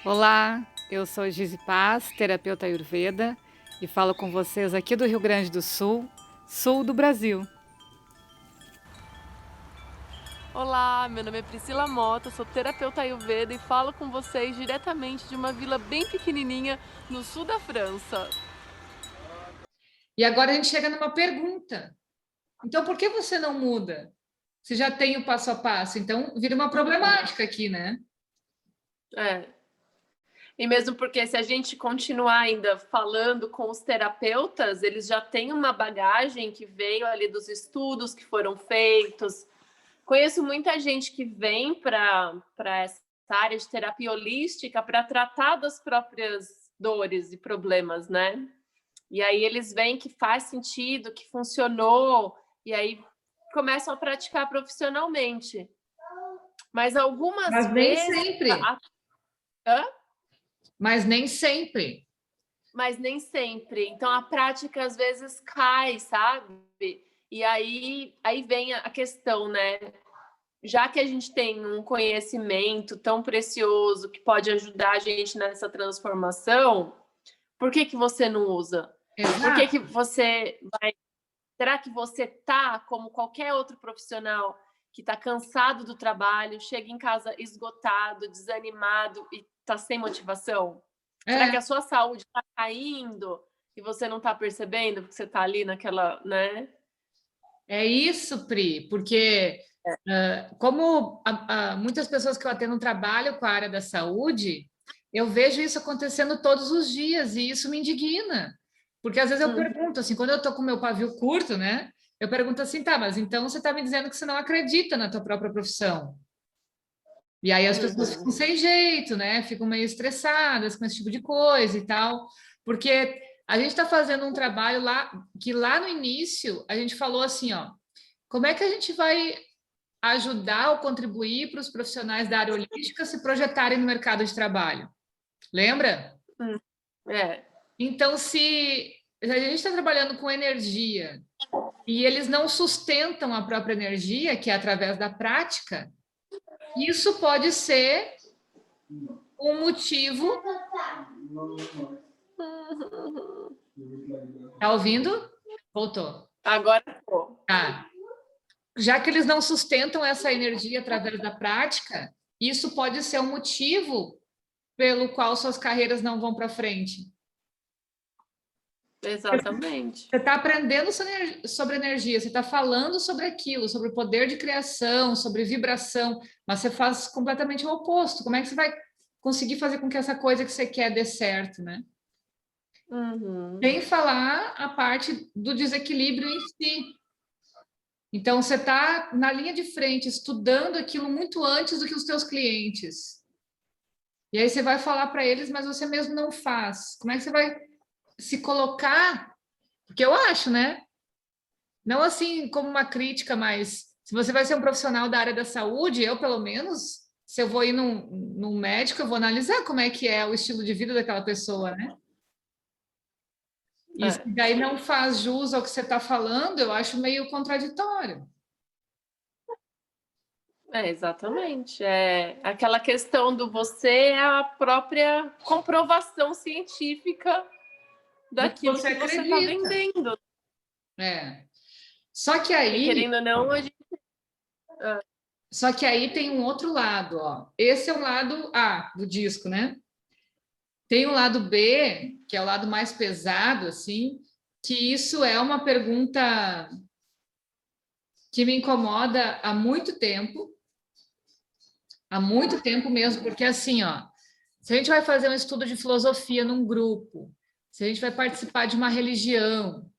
Olá, eu sou Gizi Paz, terapeuta Ayurveda, e falo com vocês aqui do Rio Grande do Sul, sul do Brasil. Olá, meu nome é Priscila Mota, sou terapeuta Ayurveda e falo com vocês diretamente de uma vila bem pequenininha no sul da França. E agora a gente chega numa pergunta. Então, por que você não muda? Você já tem o passo a passo, então vira uma problemática aqui, né? É. E mesmo porque se a gente continuar ainda falando com os terapeutas, eles já têm uma bagagem que veio ali dos estudos que foram feitos. Conheço muita gente que vem para essa área de terapia holística para tratar das próprias dores e problemas, né? E aí eles veem que faz sentido, que funcionou, e aí começam a praticar profissionalmente. Mas algumas Mas nem vezes. sempre. Hã? Mas nem sempre. Mas nem sempre. Então a prática às vezes cai, sabe? E aí vem a questão, né? Já que a gente tem um conhecimento tão precioso que pode ajudar a gente nessa transformação, por que que você não usa? Por que Exato. que você vai. Será que você tá como qualquer outro profissional que está cansado do trabalho, chega em casa esgotado, desanimado e está sem motivação? Será que É, a sua saúde está caindo e você não está percebendo porque você está ali naquela, né? é isso, Pri, porque como muitas pessoas que eu atendo trabalham com a área da saúde, eu vejo isso acontecendo todos os dias e isso me indigna. Porque às vezes eu Hum, pergunto assim, quando eu estou com o meu pavio curto, né? Eu pergunto assim, tá, mas então você está me dizendo que você não acredita na tua própria profissão. E aí as pessoas ficam uhum. sem jeito, né? Ficam meio estressadas com esse tipo de coisa e tal, porque a gente está fazendo um trabalho lá que lá no início a gente falou assim, ó, como é que a gente vai ajudar ou contribuir para os profissionais da área holística se projetarem no mercado de trabalho? Lembra? Hum, é, Então, se a gente está trabalhando com energia e eles não sustentam a própria energia, que é através da prática, isso pode ser um motivo. Tá ouvindo? Voltou. agora pô. Tá. Já que eles não sustentam essa energia através da prática, isso pode ser um motivo pelo qual suas carreiras não vão para frente. Exatamente. Você está aprendendo sobre energia, você está falando sobre aquilo, sobre o poder de criação, sobre vibração, mas você faz completamente o oposto. Como é que você vai conseguir fazer com que essa coisa que você quer dê certo, né? Uhum. Sem falar a parte do desequilíbrio em si. Então, você está na linha de frente, estudando aquilo muito antes do que os teus clientes. E aí você vai falar para eles, mas você mesmo não faz. Como é que você vai se colocar? Porque eu acho, né? Não assim como uma crítica, mas se você vai ser um profissional da área da saúde, eu, pelo menos, se eu vou ir num médico, eu vou analisar como é que é o estilo de vida daquela pessoa, né? E se É. daí não faz jus ao que você está falando, eu acho meio contraditório. É, exatamente. É aquela questão do você é a própria comprovação científica Do que daquilo você que você está acredita. vendendo. É. Só que E aí querendo ou não, a gente. Ah, Só que aí tem um outro lado, ó. Esse é o lado A do disco, né? Tem o lado B, que é o lado mais pesado, assim, que isso é uma pergunta que me incomoda há muito tempo mesmo, porque assim, ó, se a gente vai fazer um estudo de filosofia num grupo, se a gente vai participar de uma religião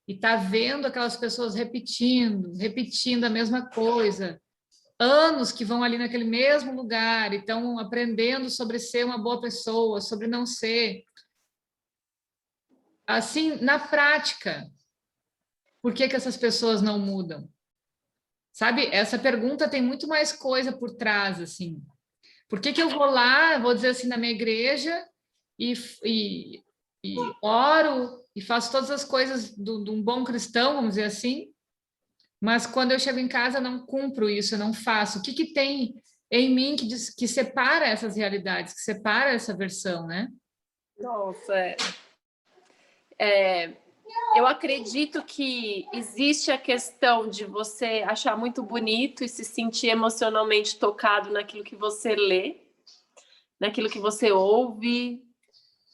e tá vendo aquelas pessoas repetindo a mesma coisa, anos que vão ali naquele mesmo lugar e estão aprendendo sobre ser uma boa pessoa, sobre não ser. Assim, na prática, por que que essas pessoas não mudam? Sabe, essa pergunta tem muito mais coisa por trás, assim. Por que que eu vou lá, vou dizer assim, na minha igreja e, e, e oro e faço todas as coisas de um bom cristão, vamos dizer assim, mas quando eu chego em casa eu não cumpro isso, eu não faço. O que que tem? em mim que separa essas realidades, que separa essa versão, né? Nossa, eu acredito que existe a questão de você achar muito bonito e se sentir emocionalmente tocado naquilo que você lê, naquilo que você ouve.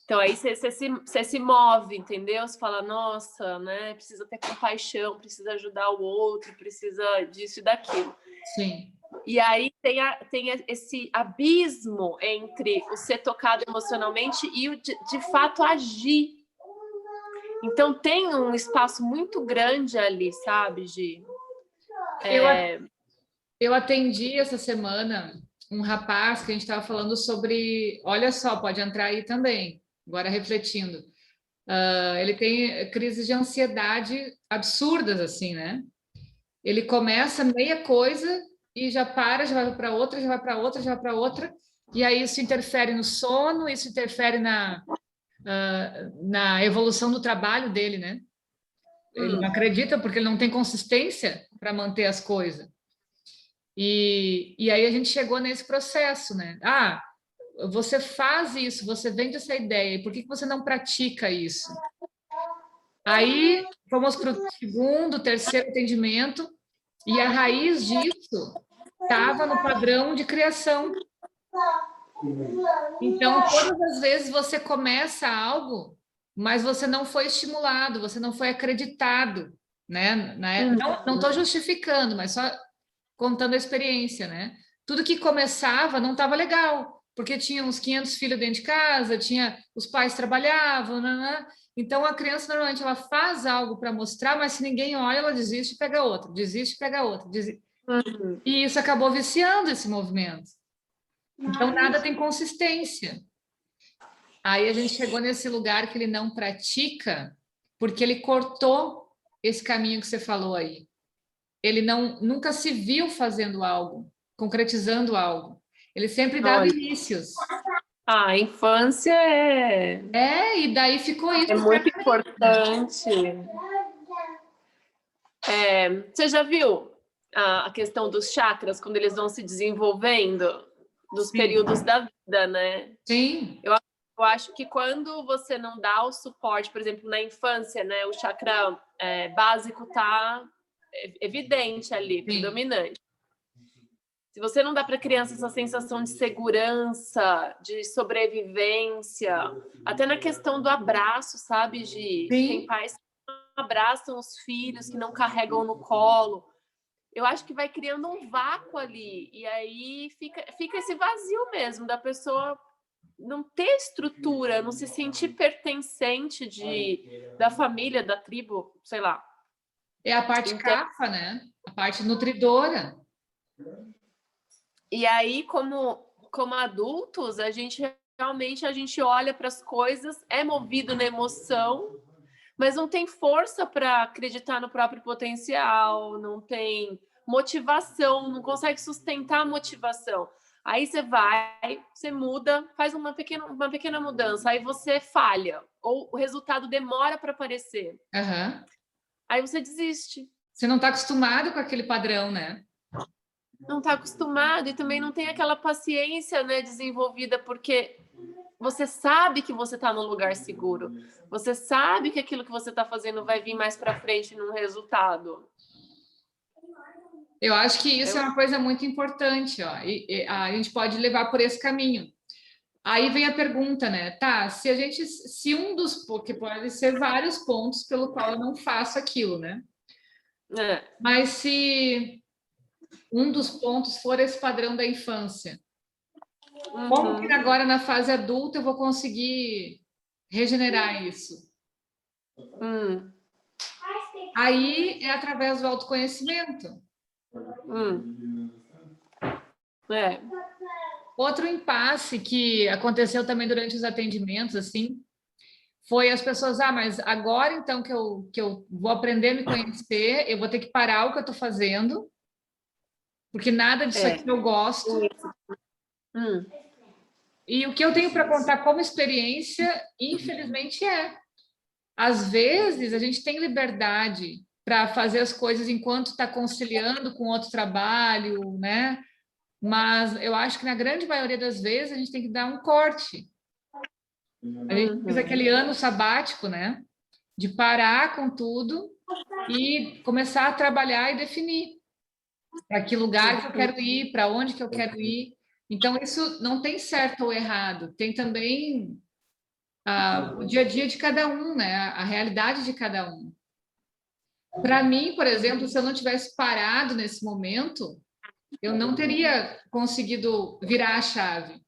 Então aí você se move, entendeu? Você fala, nossa, né? Precisa ter compaixão, precisa ajudar o outro, precisa disso e daquilo. Sim. E aí tem esse abismo entre o ser tocado emocionalmente e o de fato agir. Então tem um espaço muito grande ali, sabe, Gi? Eu atendi essa semana um rapaz que a gente estava falando sobre. Olha só, pode entrar aí também, agora refletindo. Ele tem crises de ansiedade absurdas, assim, né? Ele começa meia coisa e já para, já vai para outra, já vai para outra, já vai para outra, e aí isso interfere no sono, isso interfere na evolução do trabalho dele, né? Ele não acredita porque ele não tem consistência para manter as coisas. E aí a gente chegou nesse processo, né? Ah, você faz isso, você vende essa ideia, e por que você não pratica isso? Aí fomos para o segundo, terceiro atendimento, e a raiz disso estava no padrão de criação. Então, todas as vezes você começa algo, mas você não foi estimulado, você não foi acreditado, né? Não estou justificando, mas só contando a experiência, né? Tudo que começava não estava legal, porque tinha uns 500 filhos dentro de casa, tinha os pais trabalhavam, né? Então a criança normalmente ela faz algo para mostrar, mas se ninguém olha, ela desiste e pega outra, desiste e pega outra. E isso acabou viciando esse movimento. Então nada tem consistência. Aí a gente chegou nesse lugar que ele não pratica, porque ele cortou esse caminho que você falou aí. Ele nunca se viu fazendo algo, concretizando algo. Ele sempre dava Olha, inícios. a infância E daí ficou isso. é muito importante. Você já viu a questão dos chakras, quando eles vão se desenvolvendo, dos Sim. períodos da vida, né? Sim. Eu acho que quando você não dá o suporte, por exemplo, na infância, né, o chakra básico está evidente ali, predominante. Se você não dá para a criança essa sensação de segurança, de sobrevivência, até na questão do abraço, sabe, Gi? Sim. Tem pais que não abraçam os filhos, que não carregam no colo. Eu acho que vai criando um vácuo ali, e aí fica esse vazio mesmo, da pessoa não ter estrutura, não se sentir pertencente da família, da tribo, sei lá. É a parte cafa, né? A parte nutridora. E aí, como adultos, a gente olha para as coisas, é movido na emoção, mas não tem força para acreditar no próprio potencial, não tem motivação, não consegue sustentar a motivação. Aí você muda, faz uma pequena mudança, aí você falha, ou o resultado demora para aparecer. Uhum. Aí você desiste. Você não está acostumado com aquele padrão, né? Não está acostumado e também não tem aquela paciência, né, desenvolvida, porque você sabe que você está no lugar seguro. Você sabe que aquilo que você está fazendo vai vir mais para frente num resultado. Eu acho que isso é uma coisa muito importante, ó. E a gente pode levar por esse caminho. Aí vem a pergunta, né? Tá, se um dos, porque pode ser vários pontos pelo qual eu não faço aquilo, né? Mas se um dos pontos for esse padrão da infância, como que agora na fase adulta eu vou conseguir regenerar isso? Aí é através do autoconhecimento. Outro impasse que aconteceu também durante os atendimentos, assim, foi as pessoas, mas agora então que eu vou aprender a me conhecer, eu vou ter que parar o que eu estou fazendo, porque nada disso aqui eu gosto. E o que eu tenho para contar como experiência, infelizmente, às vezes a gente tem liberdade para fazer as coisas enquanto está conciliando com outro trabalho, né? mas eu acho que na grande maioria das vezes a gente tem que dar um corte. A gente fez aquele ano sabático, né? De parar com tudo e começar a trabalhar e definir para que lugar que eu quero ir, para onde que eu quero ir. Então, isso não tem certo ou errado, tem também o dia a dia de cada um, né? A realidade de cada um. Para mim, por exemplo, se eu não tivesse parado nesse momento, eu não teria conseguido virar a chave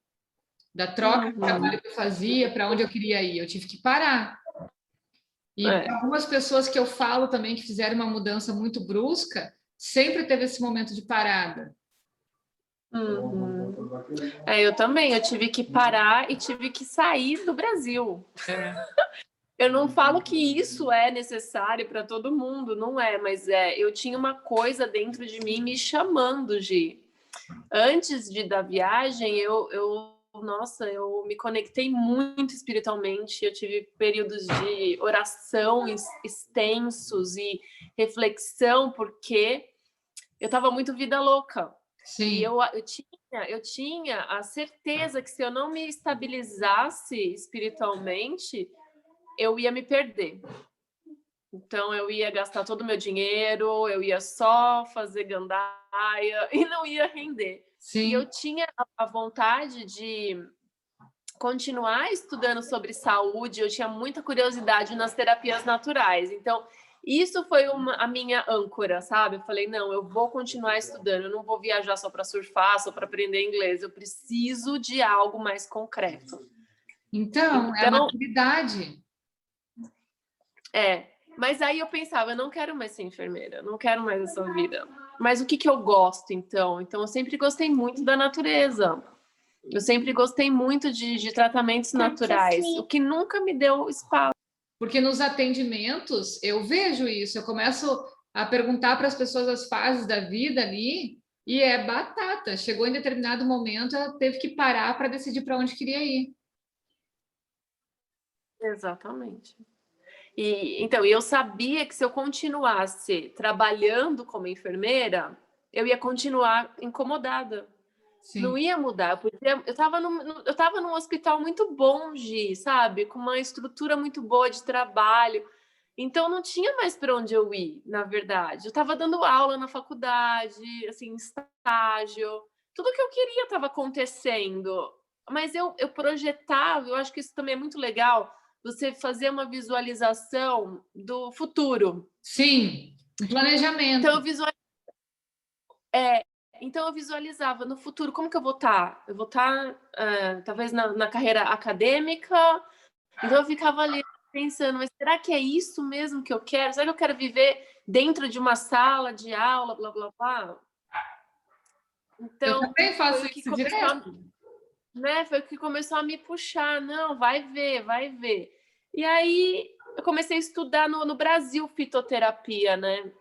da troca de trabalho que eu fazia para onde eu queria ir. Eu tive que parar. E para algumas pessoas que eu falo também que fizeram uma mudança muito brusca, sempre teve esse momento de parada. Eu também, eu tive que parar e tive que sair do Brasil. Eu não falo que isso é necessário para todo mundo, não é, mas eu tinha uma coisa dentro de mim me chamando, Gi. Antes da viagem, nossa, eu me conectei muito espiritualmente, eu tive períodos de oração extensos e reflexão, porque eu estava muito vida louca. Sim. E eu tinha a certeza que se eu não me estabilizasse espiritualmente, eu ia me perder. Então, eu ia gastar todo o meu dinheiro, eu ia só fazer gandaia e não ia render. Sim. E eu tinha a vontade de continuar estudando sobre saúde, eu tinha muita curiosidade nas terapias naturais. Então, isso foi a minha âncora, sabe? Eu falei, não, eu vou continuar estudando, eu não vou viajar só para surfar, só para aprender inglês, eu preciso de algo mais concreto. Então, é a maturidade. Mas aí eu pensava, eu não quero mais ser enfermeira, eu não quero mais essa vida. Mas o que eu gosto, então? Então, eu sempre gostei muito da natureza. Eu sempre gostei muito de tratamentos naturais, o que nunca me deu espaço. Porque nos atendimentos, eu vejo isso. Eu começo a perguntar para as pessoas as fases da vida ali, e é batata. Chegou em determinado momento, ela teve que parar para decidir para onde queria ir. Exatamente. Então, eu sabia que se eu continuasse trabalhando como enfermeira, eu ia continuar incomodada. Sim. Não ia mudar. Eu estava num hospital muito bom, Gi, sabe? Com uma estrutura muito boa de trabalho. Então, não tinha mais para onde eu ir, na verdade. Eu estava dando aula na faculdade, assim, estágio. Tudo que eu queria estava acontecendo. Mas eu projetava, eu acho que isso também é muito legal, você fazer uma visualização do futuro. Sim, um planejamento. Então eu visualizava no futuro como que eu vou estar. Eu vou estar, talvez, na carreira acadêmica. Então eu ficava ali pensando, mas será que é isso mesmo que eu quero? Será que eu quero viver dentro de uma sala de aula, blá, blá, blá? Então, eu também faço isso direto. Foi o que começou a me puxar. Não, vai ver, vai ver. E aí eu comecei a estudar no Brasil fitoterapia, né?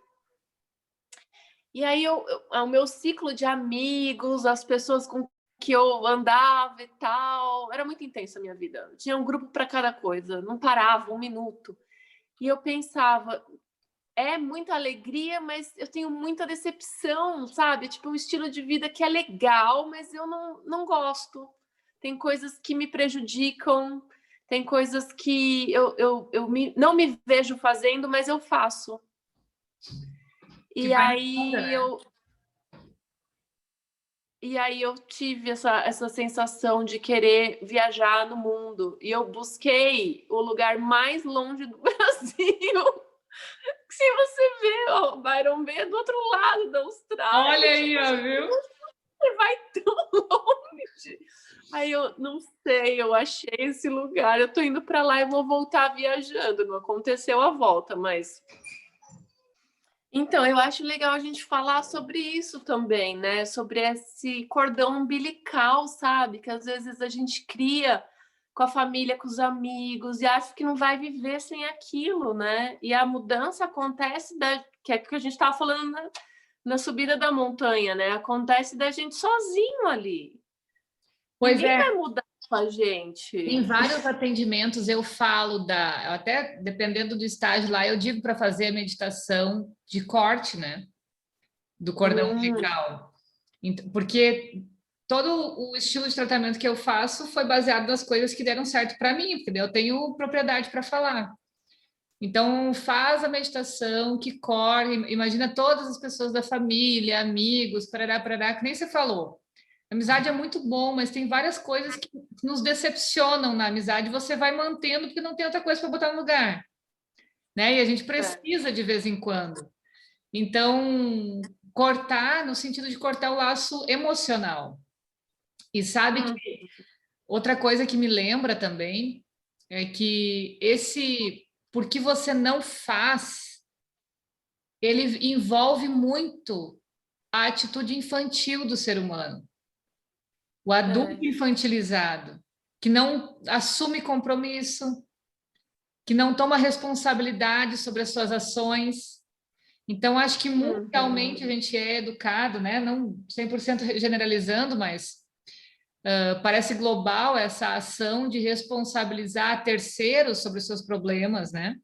E aí o meu ciclo de amigos, as pessoas com que eu andava e tal, era muito intensa a minha vida. Tinha um grupo para cada coisa, não parava um minuto. E eu pensava, é muita alegria, mas eu tenho muita decepção, sabe? Tipo, um estilo de vida que é legal, mas eu não gosto. Tem coisas que me prejudicam, tem coisas que não me vejo fazendo, mas eu faço. E aí eu tive essa sensação de querer viajar no mundo. E eu busquei o lugar mais longe do Brasil. Se você vê, Byron Bay é do outro lado da Austrália. Olha aí, ó, viu? Você vai tão longe. Aí eu não sei, eu achei esse lugar. Eu tô indo para lá e vou voltar viajando. Não aconteceu a volta, mas... Então, eu acho legal a gente falar sobre isso também, né? Sobre esse cordão umbilical, sabe? Que às vezes a gente cria com a família, com os amigos, e acha que não vai viver sem aquilo, né? E a mudança acontece, que é o que a gente estava falando na subida da montanha, né? Acontece da gente sozinho ali. Ninguém vai mudar com a gente. Em vários atendimentos eu falo até dependendo do estágio lá, eu digo para fazer a meditação de corte, né? Do cordão umbilical. Porque todo o estilo de tratamento que eu faço foi baseado nas coisas que deram certo para mim, porque eu tenho propriedade para falar. Então, faz a meditação, que corre, imagina todas as pessoas da família, amigos, parará, que nem você falou. Amizade é muito bom, mas tem várias coisas que nos decepcionam na amizade, você vai mantendo porque não tem outra coisa para botar no lugar, né? E a gente precisa de vez em quando. Então, cortar no sentido de cortar o laço emocional. E sabe que outra coisa que me lembra também é que esse porque você não faz, ele envolve muito a atitude infantil do ser humano. O adulto infantilizado, que não assume compromisso, que não toma responsabilidade sobre as suas ações. Então, acho que mundialmente a gente é educado, né? Não 100% generalizando, mas parece global essa ação de responsabilizar terceiros sobre os seus problemas, né?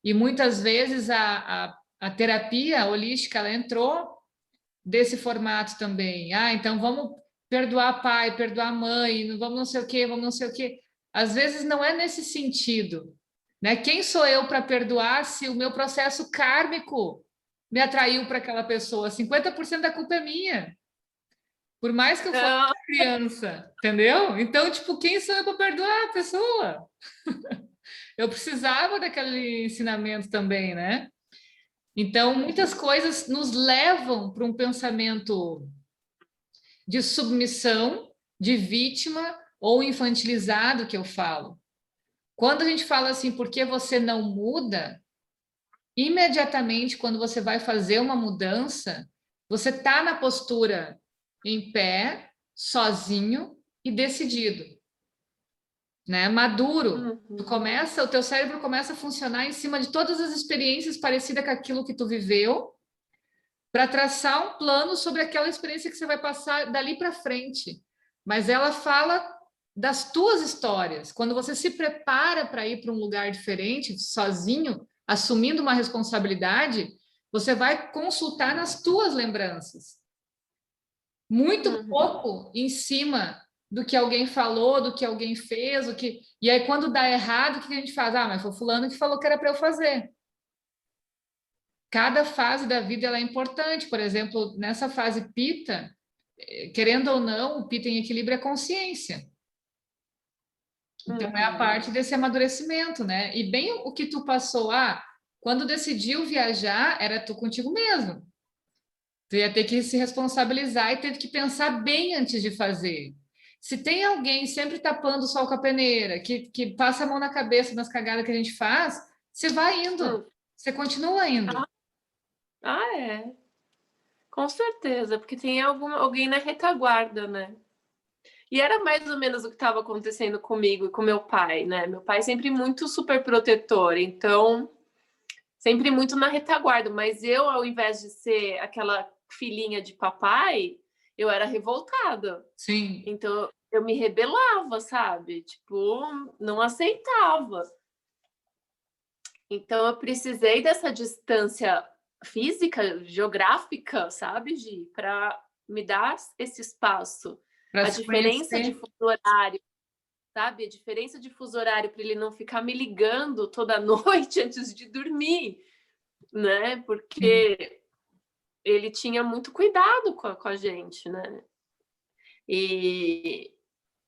E muitas vezes a terapia holística ela entrou desse formato também. Ah, então vamos perdoar pai, perdoar mãe, vamos não sei o quê, vamos não sei o quê. Às vezes não é nesse sentido, né? Quem sou eu para perdoar se o meu processo kármico me atraiu para aquela pessoa? 50% da culpa é minha. Por mais que eu fosse uma criança, entendeu? Então, tipo, quem sou eu para perdoar a pessoa? Eu precisava daquele ensinamento também, né? Então, muitas coisas nos levam para um pensamento de submissão, de vítima ou infantilizado, que eu falo. Quando a gente fala assim, por que você não muda? Imediatamente, quando você vai fazer uma mudança, você está na postura em pé, sozinho e decidido, né? Maduro. O teu cérebro começa a funcionar em cima de todas as experiências parecidas com aquilo que tu viveu, para traçar um plano sobre aquela experiência que você vai passar dali para frente. Mas ela fala das tuas histórias. Quando você se prepara para ir para um lugar diferente, sozinho, assumindo uma responsabilidade, você vai consultar nas tuas lembranças. Muito pouco em cima do que alguém falou, do que alguém fez, e aí quando dá errado, o que a gente faz? Ah, mas foi fulano que falou que era para eu fazer. Cada fase da vida ela é importante. Por exemplo, nessa fase pita, querendo ou não, o pita em equilíbrio é consciência. Então é a parte desse amadurecimento, né? E bem o que tu passou, quando decidiu viajar, era tu contigo mesmo. Tu ia ter que se responsabilizar e teve que pensar bem antes de fazer. Se tem alguém sempre tapando o sol com a peneira, que passa a mão na cabeça nas cagadas que a gente faz, você vai indo, você continua indo. É. Com certeza, porque tem alguém na retaguarda, né? E era mais ou menos o que estava acontecendo comigo e com meu pai, né? Meu pai sempre muito super protetor, então sempre muito na retaguarda. Mas eu, ao invés de ser aquela filhinha de papai, eu era revoltada. Sim. Então eu me rebelava, sabe? Tipo, não aceitava. Então eu precisei dessa distância física, geográfica, sabe, Gi, para me dar esse espaço. A diferença de fuso horário, sabe? A diferença de fuso horário para ele não ficar me ligando toda noite antes de dormir, né? Porque ele tinha muito cuidado com a gente, né? E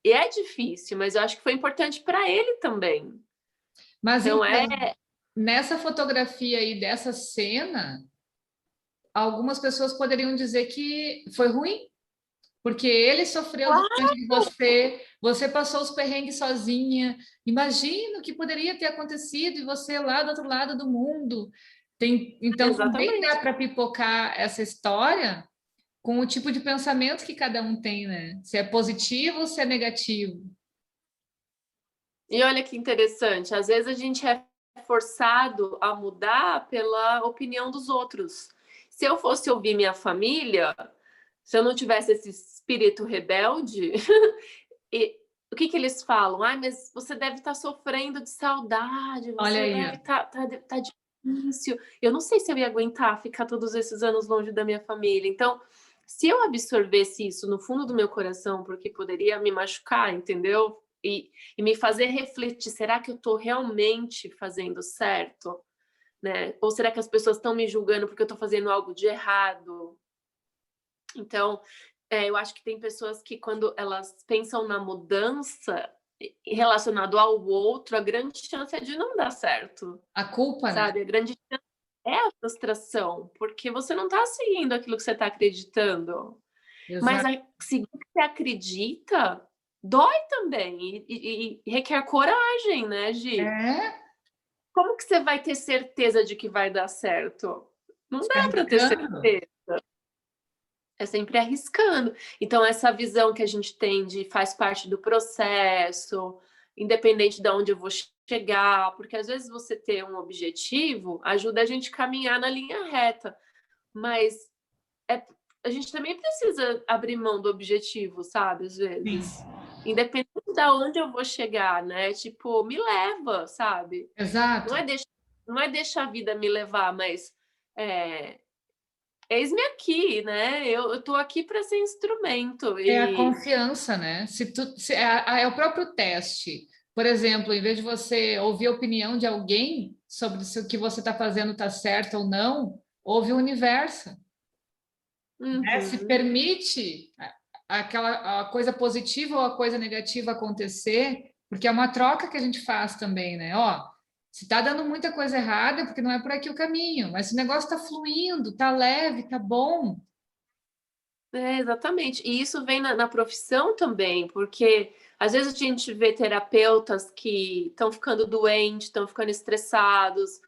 é difícil, mas eu acho que foi importante para ele também. Mas então, nessa fotografia aí dessa cena, algumas pessoas poderiam dizer que foi ruim, porque ele sofreu diante de você, você passou os perrengues sozinha. Imagina o que poderia ter acontecido e você lá do outro lado do mundo. Então, também dá para pipocar essa história com o tipo de pensamento que cada um tem, né? Se é positivo ou se é negativo. E olha que interessante, às vezes a gente é forçado a mudar pela opinião dos outros. Se eu fosse ouvir minha família, se eu não tivesse esse espírito rebelde, o que eles falam? Mas você deve estar sofrendo de saudade, você deve tá difícil. Eu não sei se eu ia aguentar ficar todos esses anos longe da minha família. Então, se eu absorvesse isso no fundo do meu coração, porque poderia me machucar, entendeu? E me fazer refletir, será que eu estou realmente fazendo certo? Né? Ou será que as pessoas estão me julgando porque eu estou fazendo algo de errado? Então, eu acho que tem pessoas que quando elas pensam na mudança relacionado ao outro, a grande chance é de não dar certo, A culpa, né? sabe? A grande chance é a frustração, porque você não está seguindo aquilo que você está acreditando. Mas Exato. seguir o que você acredita dói também e requer coragem, né, Gi? É, Como que você vai ter certeza de que vai dar certo? Não se dá para ter arriscando. certeza. É sempre arriscando. Então, essa visão que a gente tem de faz parte do processo, independente de onde eu vou chegar, porque às vezes você ter um objetivo ajuda a gente a caminhar na linha reta, mas a gente também precisa abrir mão do objetivo, sabe? Às Sim, vezes. Independente de onde eu vou chegar, né? Tipo, me leva, sabe? Não exato. é deixar, não é deixar a vida me levar, mas é, eis-me aqui, né? Eu tô aqui para ser instrumento. É a E confiança, né? É o próprio teste. Por exemplo, em vez de você ouvir a opinião de alguém sobre se o que você está fazendo está certo ou não, ouve o universo, né? Se uhum, permite aquela a coisa positiva ou a coisa negativa acontecer, porque é uma troca que a gente faz também, né? Ó, se está dando muita coisa errada, é porque não é por aqui o caminho, mas se o negócio está fluindo, está leve, está bom. exatamente. E isso vem na profissão também, porque às vezes a gente vê terapeutas que estão ficando doentes, estão ficando estressados,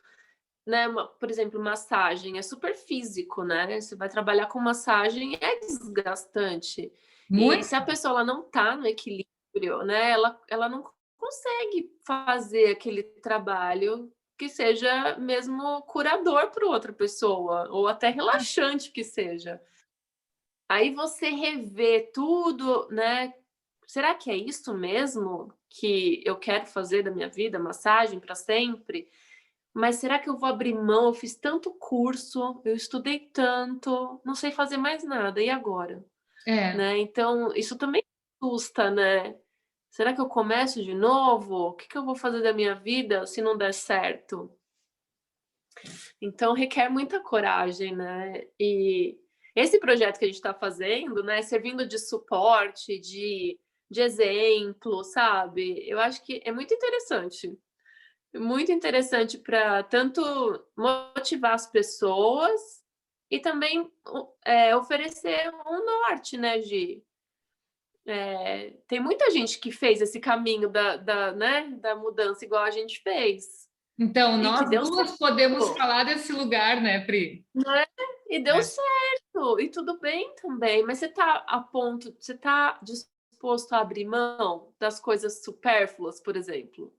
né? Por exemplo, massagem é super físico, né? Você vai trabalhar com massagem, é desgastante. E Muito. se a pessoa ela não está no equilíbrio, né? Ela não consegue fazer aquele trabalho que seja mesmo curador para outra pessoa, ou até relaxante que seja. Aí você revê tudo, né? Será que é isso mesmo que eu quero fazer da minha vida, massagem para sempre? Mas será que eu vou abrir mão? Eu fiz tanto curso, eu estudei tanto, não sei fazer mais nada, e agora? É. Né? Então, isso também assusta, né? Será que eu começo de novo? O que eu vou fazer da minha vida se não der certo? Então, requer muita coragem, né? E esse projeto que a gente está fazendo, né, servindo de suporte, de exemplo, sabe? Eu acho que é muito interessante para tanto motivar as pessoas e também oferecer um norte, né, Gi? Tem muita gente que fez esse caminho né, da mudança igual a gente fez Então, e que nós deu duas podemos certo, falar desse lugar, né, Pri? né? E deu É. certo, e tudo bem também, mas você tá disposto a abrir mão das coisas supérfluas, por exemplo?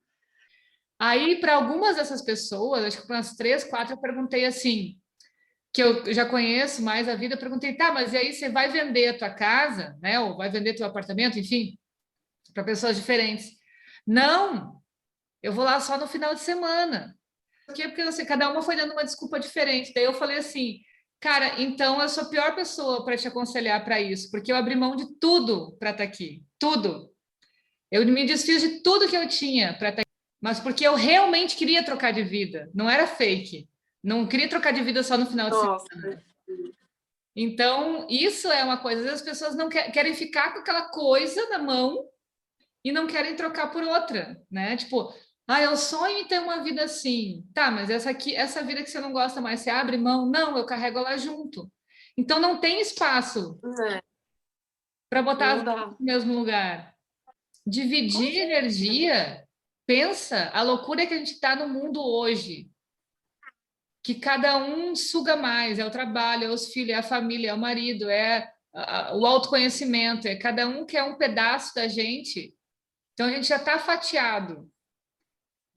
Aí, para algumas dessas pessoas, acho que para umas três, quatro, eu perguntei assim, que eu já conheço mais a vida, eu perguntei, tá, mas e aí você vai vender a tua casa, né? Ou vai vender teu apartamento, enfim, para pessoas diferentes. Não, eu vou lá só no final de semana. Por quê? Porque assim, cada uma foi dando uma desculpa diferente. Daí eu falei assim, cara, então eu sou a pior pessoa para te aconselhar para isso, porque eu abri mão de tudo para estar aqui, tudo. Eu me desfiz de tudo que eu tinha para estar aqui, mas porque eu realmente queria trocar de vida, não era fake. Não queria trocar de vida só no final de Nossa, semana. Então, isso é uma coisa. Às vezes as pessoas não querem ficar com aquela coisa na mão e não querem trocar por outra, né? Tipo, ah, eu sonho em ter uma vida assim. Tá, mas essa aqui, essa vida que você não gosta mais, você abre mão? Não, eu carrego ela junto. Então não tem espaço é, para botar as não duas dá. no mesmo lugar. Com Dividir certeza. energia, pensa a loucura que a gente está no mundo hoje, que cada um suga mais, é o trabalho, é os filhos, é a família, é o marido, é o autoconhecimento, é cada um quer um pedaço da gente. Então a gente já está fatiado.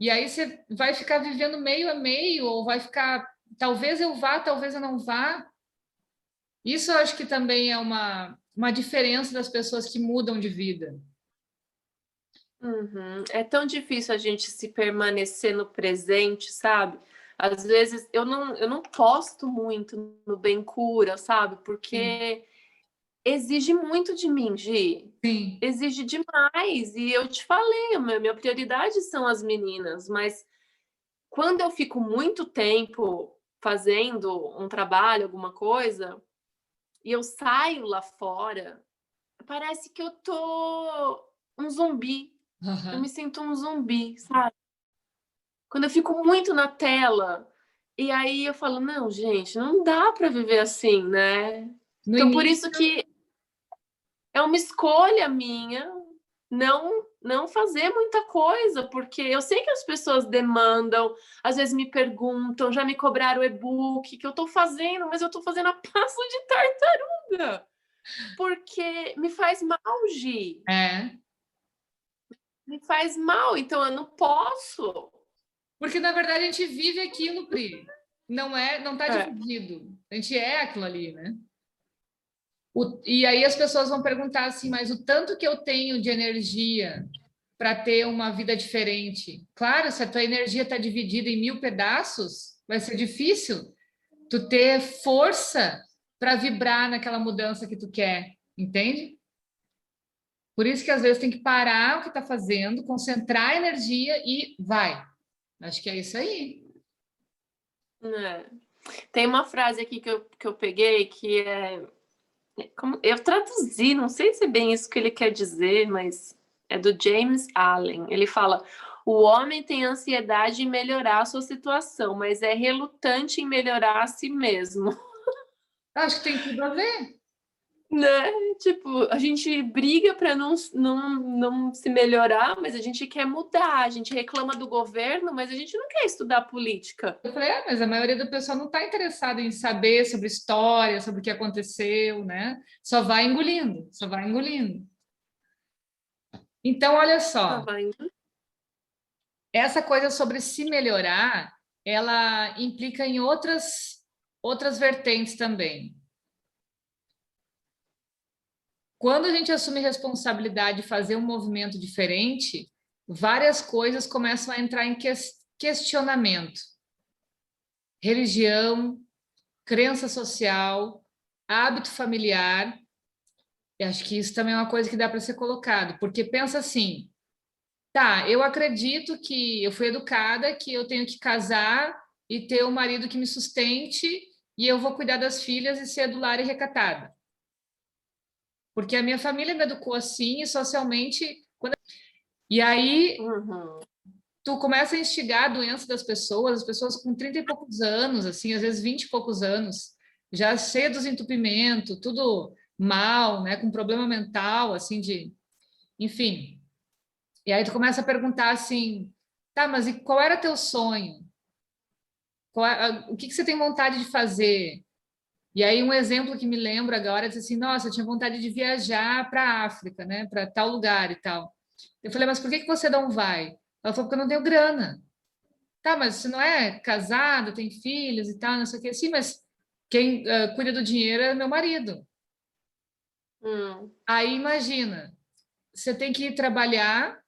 E aí você vai ficar vivendo meio a meio, ou vai ficar, talvez eu vá, talvez eu não vá. Isso eu acho que também é uma diferença das pessoas que mudam de vida. Uhum. É tão difícil a gente se permanecer no presente, sabe? Às vezes eu não posto muito no Bem Cura, sabe? Sim. Porque exige muito de mim, Gi. Sim. Exige demais. E eu te falei, minha prioridade são as meninas, mas quando eu fico muito tempo fazendo um trabalho, alguma coisa, e eu saio lá fora, parece que eu tô um zumbi. Eu Aham. me sinto um zumbi, sabe? Quando eu fico muito na tela, e aí eu falo, não, gente, não dá para viver assim, né? No Então, por início, isso que é uma escolha minha não fazer muita coisa, porque eu sei que as pessoas demandam, às vezes me perguntam, já me cobraram o e-book que eu estou fazendo, mas eu estou fazendo a passo de tartaruga, porque me faz mal, Gi, é. me faz mal, então eu não posso. Porque, na verdade, a gente vive aquilo, Pri. Não está É. dividido. A gente é aquilo ali, né? E aí as pessoas vão perguntar assim, mas o tanto que eu tenho de energia para ter uma vida diferente? Claro, se a tua energia está dividida em 1000 pedaços, vai ser difícil tu ter força para vibrar naquela mudança que tu quer, entende? Por isso que às vezes tem que parar o que está fazendo, concentrar a energia e vai. Acho que é isso aí. É. Tem uma frase aqui que eu peguei que eu traduzi, não sei se é bem isso que ele quer dizer, mas é do James Allen. Ele fala: o homem tem ansiedade em melhorar a sua situação, mas é relutante em melhorar a si mesmo. Acho que tem tudo a ver. Né? Tipo, a gente briga para não se melhorar, mas a gente quer mudar. A gente reclama do governo, mas a gente não quer estudar política. Eu falei, mas a maioria do pessoal não está interessada em saber sobre história, sobre o que aconteceu, né? Só vai engolindo, só vai engolindo. Então, olha só, Tava indo. essa coisa sobre se melhorar, ela implica em outras vertentes também. Quando a gente assume responsabilidade de fazer um movimento diferente, várias coisas começam a entrar em questionamento. Religião, crença social, hábito familiar. Eu acho que isso também é uma coisa que dá para ser colocado, porque pensa assim, tá, eu acredito que eu fui educada que eu tenho que casar e ter um marido que me sustente e eu vou cuidar das filhas e ser do lar e recatada. Porque a minha família me educou assim e socialmente. E aí Uhum. tu começa a instigar a doença das pessoas, as pessoas com 30 e poucos anos, assim, às vezes 20 e poucos anos, já cheia dos entupimentos, tudo mal, né, com problema mental, assim, enfim. E aí tu começa a perguntar assim, tá, mas e qual era teu sonho? O que você tem vontade de fazer? E aí um exemplo que me lembro agora é assim, nossa, eu tinha vontade de viajar para a África, né, para tal lugar e tal. Eu falei, mas por que você não vai? Ela falou, porque eu não tenho grana. Tá, mas você não é casada, tem filhos e tal, não sei o quê. Sim, mas quem cuida do dinheiro é meu marido. Hum. Aí imagina, você tem que ir trabalhar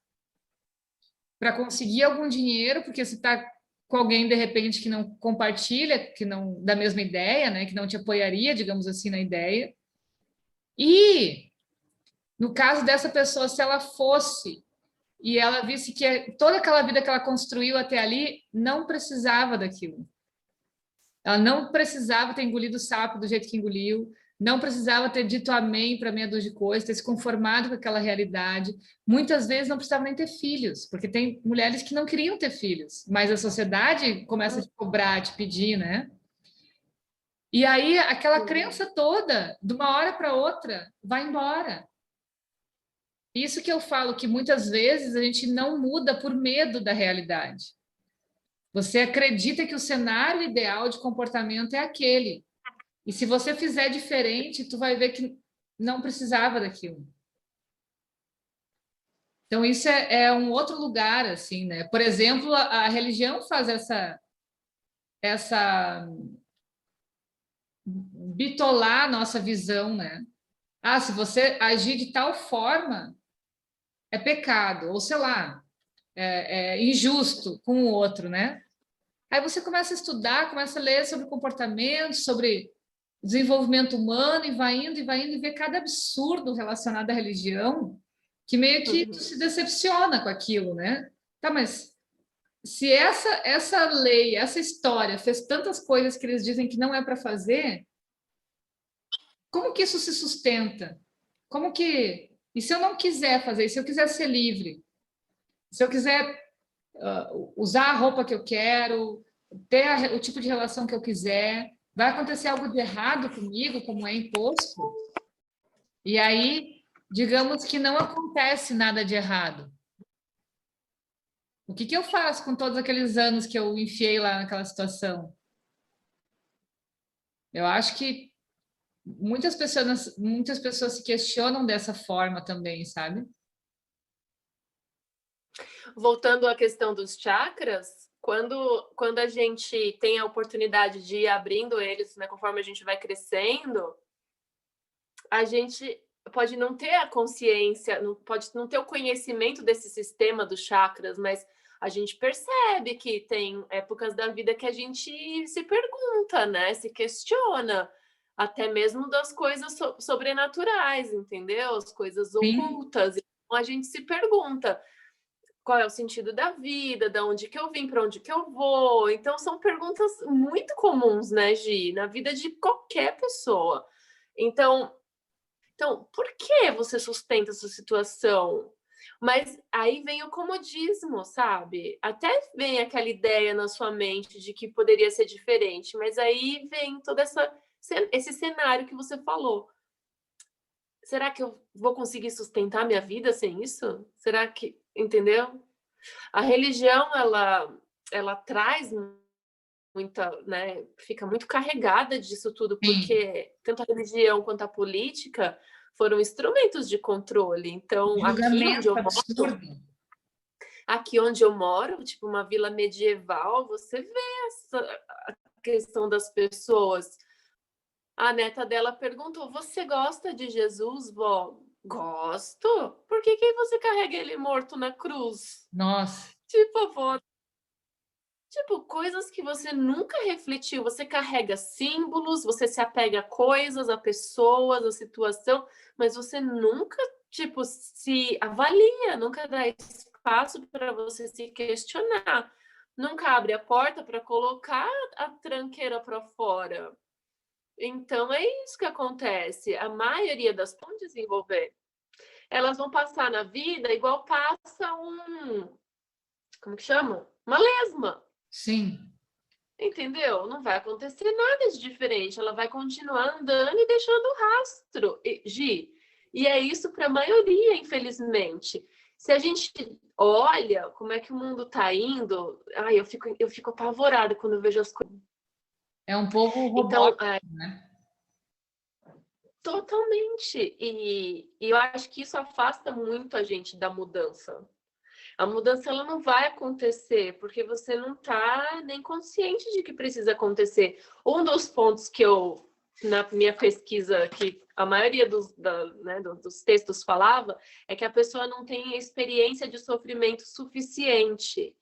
para conseguir algum dinheiro, porque você está com alguém de repente que não compartilha, que não da mesma ideia, né, que não te apoiaria, digamos assim, na ideia. E no caso dessa pessoa, se ela fosse e ela visse que toda aquela vida que ela construiu até ali não precisava daquilo. Ela não precisava ter engolido o sapo do jeito que engoliu, não precisava ter dito amém para meia dúzia de coisas, ter se conformado com aquela realidade. Muitas vezes não precisava nem ter filhos, porque tem mulheres que não queriam ter filhos, mas a sociedade começa a te cobrar, a te pedir, né? E aí aquela Uhum. crença toda, de uma hora para outra, vai embora. Isso que eu falo que muitas vezes a gente não muda por medo da realidade. Você acredita que o cenário ideal de comportamento é aquele. E se você fizer diferente, tu vai ver que não precisava daquilo. Então, isso é um outro lugar, assim, né? Por exemplo, a religião faz essa bitolar a nossa visão, né? Ah, se você agir de tal forma, é pecado, ou sei lá, é injusto com o outro, né? Aí você começa a estudar, começa a ler sobre comportamento, sobre desenvolvimento humano e vai indo, e vai indo, e vê cada absurdo relacionado à religião, que meio que tu se decepciona com aquilo, né? Tá, mas se essa lei, essa história fez tantas coisas que eles dizem que não é para fazer, como que isso se sustenta? Como que... E se eu não quiser fazer, e se eu quiser ser livre, se eu quiser usar a roupa que eu quero, ter o tipo de relação que eu quiser, vai acontecer algo de errado comigo, como é imposto, e aí, digamos que não acontece nada de errado. O que que eu faço com todos aqueles anos que eu enfiei lá naquela situação? Eu acho que muitas pessoas se questionam dessa forma também, sabe? Voltando à questão dos chakras, quando a gente tem a oportunidade de ir abrindo eles, né, conforme a gente vai crescendo, a gente pode não ter a consciência, pode não ter o conhecimento desse sistema dos chakras, mas a gente percebe que tem épocas da vida que a gente se pergunta, né? Se questiona, até mesmo das coisas sobrenaturais, entendeu? As coisas Sim, ocultas. Então a gente se pergunta qual é o sentido da vida, de onde que eu vim, para onde que eu vou. Então são perguntas muito comuns, né, Gi, na vida de qualquer pessoa. Então, por que você sustenta essa situação? Mas aí vem o comodismo, sabe? Até vem aquela ideia na sua mente de que poderia ser diferente, mas aí vem todo esse cenário que você falou. Será que eu vou conseguir sustentar minha vida sem isso? Será que, entendeu? A religião, ela traz muita, né, fica muito carregada disso tudo, sim. porque tanto a religião quanto a política foram instrumentos de controle. Então, Julgamento absurdo. aqui onde eu moro, tipo uma vila medieval, você vê essa a questão das pessoas. A neta dela perguntou: "Você gosta de Jesus, vó?" "Gosto. Por que que você carrega ele morto na cruz?" Nossa, Tipo, vó, tipo, coisas que você nunca refletiu. Você carrega símbolos, você se apega a coisas, a pessoas, a situação, mas você nunca, tipo, se avalia, nunca dá espaço para você se questionar. Nunca abre a porta para colocar a tranqueira para fora. Então é isso que acontece. A maioria das vão desenvolver. Elas vão passar na vida igual passa como que chama? Uma lesma. sim. Entendeu? Não vai acontecer nada de diferente. Ela vai continuar andando e deixando rastro, Gi. E é isso para a maioria, infelizmente. Se a gente olha como é que o mundo está indo, ai, eu fico apavorada quando eu vejo as coisas. É um povo Então, robótico, né? totalmente. E eu acho que isso afasta muito a gente da mudança. A mudança ela não vai acontecer porque você não está nem consciente de que precisa acontecer. Um dos pontos que eu, na minha pesquisa, que a maioria dos textos falava, é que a pessoa não tem experiência de sofrimento suficiente.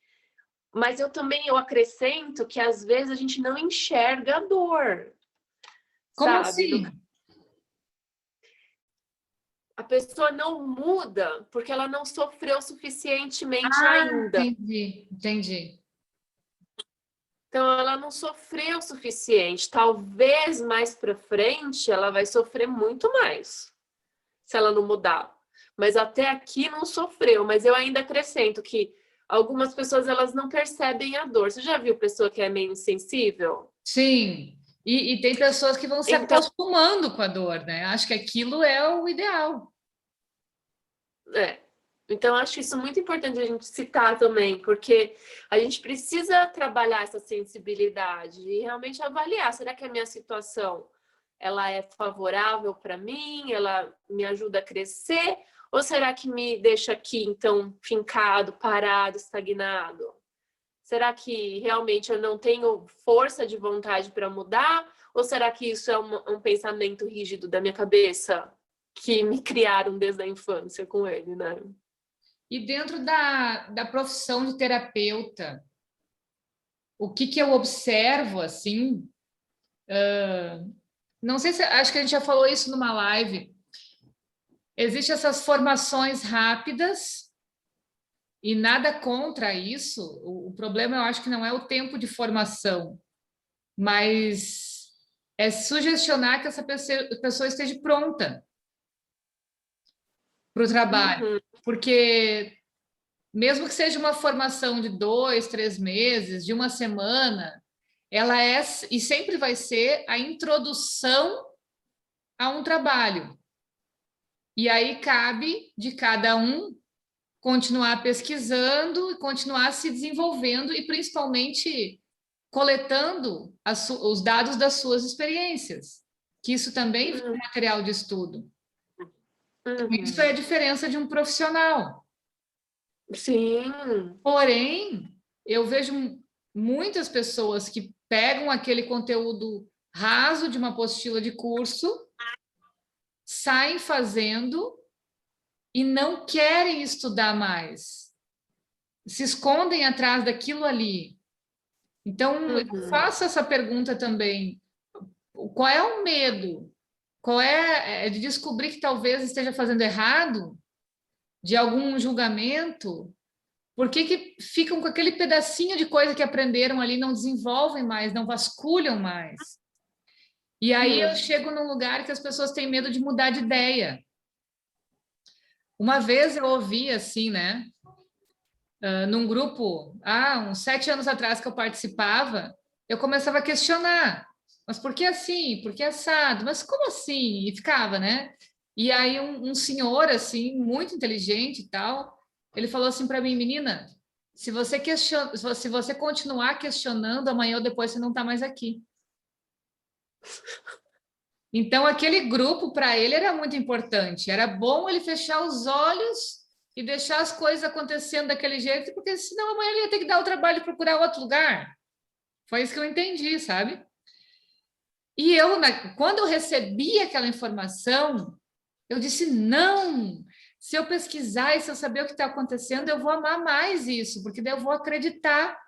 Mas eu acrescento que às vezes a gente não enxerga a dor, Como sabe? assim? A pessoa não muda porque ela não sofreu suficientemente Ah, ainda. entendi, entendi. Então, ela não sofreu o suficiente. Talvez mais para frente ela vai sofrer muito mais se ela não mudar. Mas até aqui não sofreu. Mas eu ainda acrescento que algumas pessoas elas não percebem a dor. Você já viu pessoa que é meio insensível? Sim. E tem pessoas que vão se Então, acostumando com a dor, né? Acho que aquilo é o ideal. é. Então, acho isso muito importante a gente citar também, porque a gente precisa trabalhar essa sensibilidade e realmente avaliar, será que a minha situação ela é favorável para mim, ela me ajuda a crescer, ou será que me deixa aqui, então, fincado, parado, estagnado? Será que realmente eu não tenho força de vontade para mudar, ou será que isso é um pensamento rígido da minha cabeça que me criaram desde a infância com ele, né? E dentro da profissão de terapeuta, o que que eu observo, assim, não sei se, acho que a gente já falou isso numa live. Existem essas formações rápidas e nada contra isso. O problema, eu acho que não é o tempo de formação, mas é sugestionar que essa pessoa esteja pronta para o trabalho. Uhum. Porque mesmo que seja uma formação de 2, 3 meses, de uma semana, ela é e sempre vai ser a introdução a um trabalho. E aí cabe de cada um continuar pesquisando e continuar se desenvolvendo e principalmente coletando os dados das suas experiências, que isso também é material de estudo. Isso é a Uhum. diferença de um profissional. Sim. Porém, eu vejo muitas pessoas que pegam aquele conteúdo raso de uma apostila de curso, saem fazendo e não querem estudar mais. Se escondem atrás daquilo ali. Então, eu Uhum. faço essa pergunta também. Qual é o medo? Qual é de descobrir que talvez esteja fazendo errado, de algum julgamento? Por que que ficam com aquele pedacinho de coisa que aprenderam ali, não desenvolvem mais, não vasculham mais? E aí eu Uhum. chego num lugar que as pessoas têm medo de mudar de ideia. Uma vez eu ouvi assim, né? Num grupo, uns 7 anos atrás que eu participava, eu começava a questionar. Mas por que assim? Por que assado? Mas como assim? E ficava, né? E aí um senhor, assim, muito inteligente e tal, ele falou assim para mim, menina, se você continuar questionando, amanhã ou depois você não está mais aqui. Então, aquele grupo para ele era muito importante. Era bom ele fechar os olhos e deixar as coisas acontecendo daquele jeito, porque senão amanhã ele ia ter que dar o trabalho de procurar outro lugar. Foi isso que eu entendi, sabe? E eu, quando eu recebi aquela informação, eu disse: não, se eu pesquisar e se eu saber o que está acontecendo, eu vou amar mais isso, porque daí eu vou acreditar.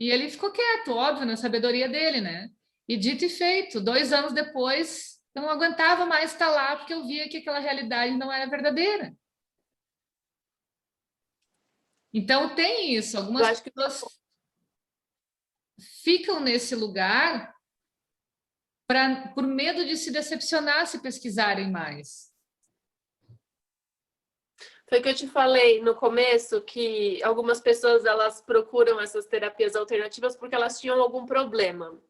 E ele ficou quieto, óbvio, na sabedoria dele, né? E dito e feito, 2 anos depois, eu não aguentava mais estar lá, porque eu via que aquela realidade não era verdadeira. Então, tem isso. Eu Algumas acho que pessoas ficam nesse lugar por medo de se decepcionar se pesquisarem mais. foi o que eu te falei no começo, que algumas pessoas elas procuram essas terapias alternativas porque elas tinham algum problema.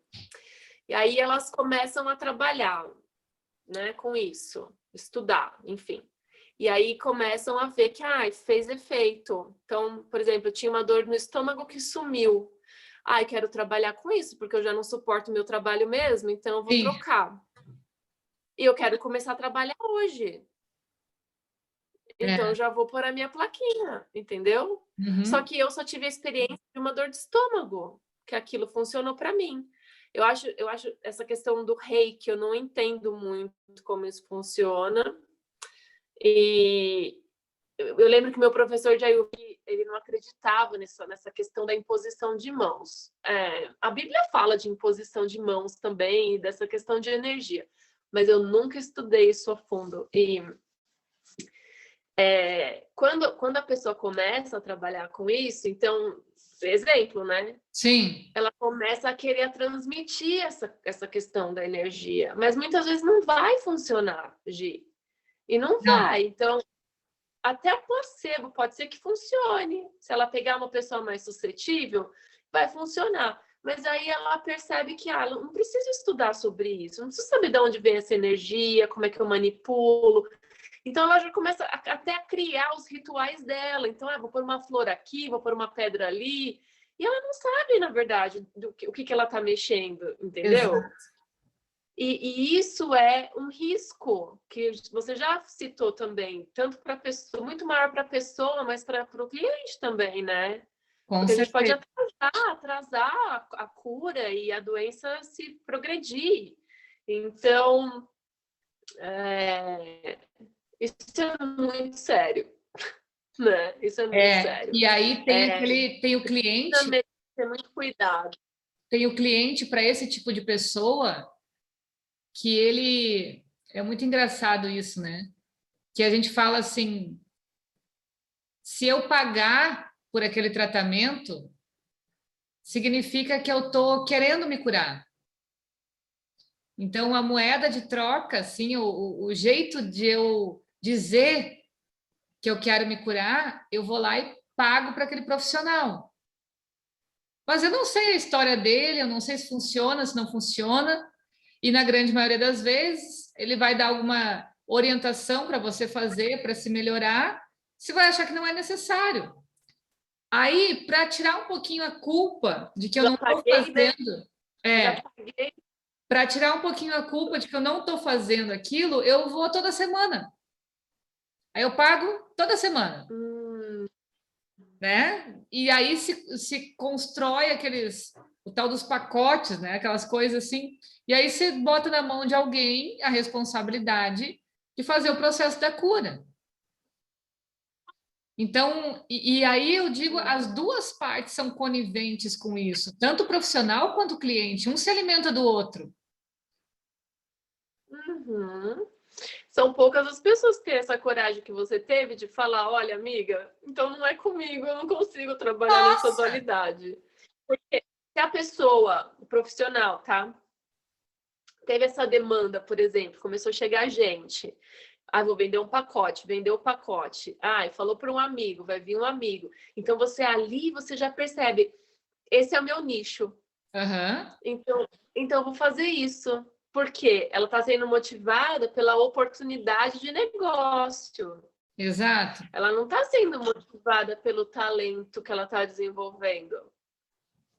E aí elas começam a trabalhar, né, com isso, estudar, enfim. E aí começam a ver que fez efeito. Então, por exemplo, eu tinha uma dor no estômago que sumiu. Quero trabalhar com isso, porque eu já não suporto o meu trabalho mesmo, então eu vou Sim. trocar. E eu quero começar a trabalhar hoje. Então, eu já vou pôr a minha plaquinha, entendeu? Só Uhum. que eu só tive a experiência de uma dor de estômago, que aquilo funcionou para mim. Eu acho essa questão do reiki, eu não entendo muito como isso funciona. E eu lembro que meu professor de Ayurveda, ele não acreditava nessa questão da imposição de mãos. A Bíblia fala de imposição de mãos também, e dessa questão de energia, mas eu nunca estudei isso a fundo. E quando a pessoa começa a trabalhar com isso, então, exemplo, né? Sim. Ela começa a querer transmitir essa questão da energia, mas muitas vezes não vai funcionar, Gi. E não Não. vai. Então, até o placebo pode ser que funcione. Se ela pegar uma pessoa mais suscetível, vai funcionar. Mas aí ela percebe que ela não precisa estudar sobre isso, não precisa saber de onde vem essa energia, como é que eu manipulo. Então ela já começa até a criar os rituais dela. Então, vou pôr uma flor aqui, vou pôr uma pedra ali. E ela não sabe, na verdade, o que ela está mexendo, entendeu? Exato. E isso é um risco que você já citou também, tanto para a pessoa, muito maior para a pessoa, mas para o cliente também, né? Com Porque a gente pode certeza. atrasar a cura e a doença se progredir. Então, isso é muito sério, né? Isso é muito sério. E aí tem o cliente, Também ter muito cuidado. tem o cliente para esse tipo de pessoa que ele... É muito engraçado isso, né? Que a gente fala assim, se eu pagar por aquele tratamento, significa que eu estou querendo me curar. Então, a moeda de troca, assim, o jeito de eu dizer que eu quero me curar, eu vou lá e pago para aquele profissional. Mas eu não sei a história dele, eu não sei se funciona, se não funciona, e na grande maioria das vezes ele vai dar alguma orientação para você fazer, para se melhorar, você vai achar que não é necessário. Aí, para tirar um pouquinho a culpa de que eu Já não estou paguei, né? fazendo, Já paguei. para tirar um pouquinho a culpa de que eu não estou fazendo aquilo, eu vou toda semana. Aí eu pago toda semana, Hum, né? E aí se constrói o tal dos pacotes, né? Aquelas coisas assim. E aí você bota na mão de alguém a responsabilidade de fazer o processo da cura. Então, e aí eu digo, as duas partes são coniventes com isso, tanto o profissional quanto o cliente, um se alimenta do outro. uhum. São poucas as pessoas que têm essa coragem que você teve de falar, olha, amiga, então não é comigo, eu não consigo trabalhar nessa Nossa! dualidade. Porque se a pessoa, o profissional, tá? Teve essa demanda, por exemplo, começou a chegar gente. Ah, vou vender um pacote, vendeu o pacote. Ah, falou para um amigo, vai vir um amigo. Então você ali, você já percebe, esse é o meu nicho. Aham, Então eu vou fazer isso. Porque ela está sendo motivada pela oportunidade de negócio. exato. Ela não está sendo motivada pelo talento que ela está desenvolvendo.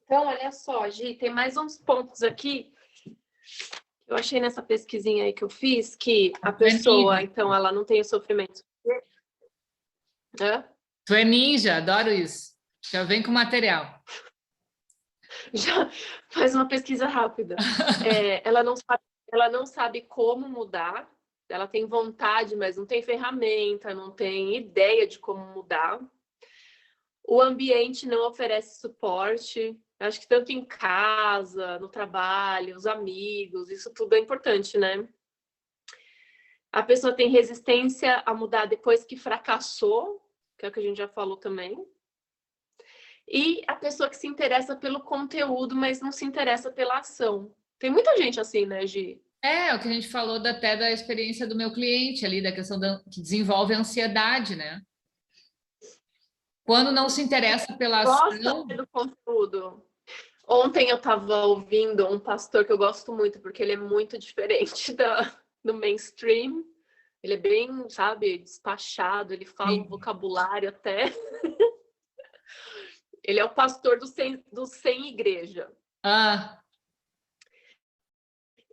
Então, olha só, Gi, tem mais uns pontos aqui. Eu achei nessa pesquisinha aí que eu fiz que a Tu é pessoa, ninja. então, ela não tem o sofrimento. Hã? Tu é ninja, adoro isso. Já vem com material. Já faz uma pesquisa rápida. Ela não sabe como mudar. Ela tem vontade, mas não tem ferramenta, não tem ideia de como mudar. O ambiente não oferece suporte. Acho que tanto em casa, no trabalho, os amigos, isso tudo é importante, né? A pessoa tem resistência a mudar depois que fracassou, que é o que a gente já falou também. E a pessoa que se interessa pelo conteúdo, mas não se interessa pela ação. Tem muita gente assim, né, Gi? É o que a gente falou até da experiência do meu cliente ali, da questão que desenvolve a ansiedade, né? Quando não se interessa pela Gosta ação, do conteúdo. Ontem eu estava ouvindo um pastor que eu gosto muito, porque ele é muito diferente do mainstream. Ele é bem, sabe, despachado, ele fala um sim. vocabulário até. Ele é o pastor do sem igreja. Ah,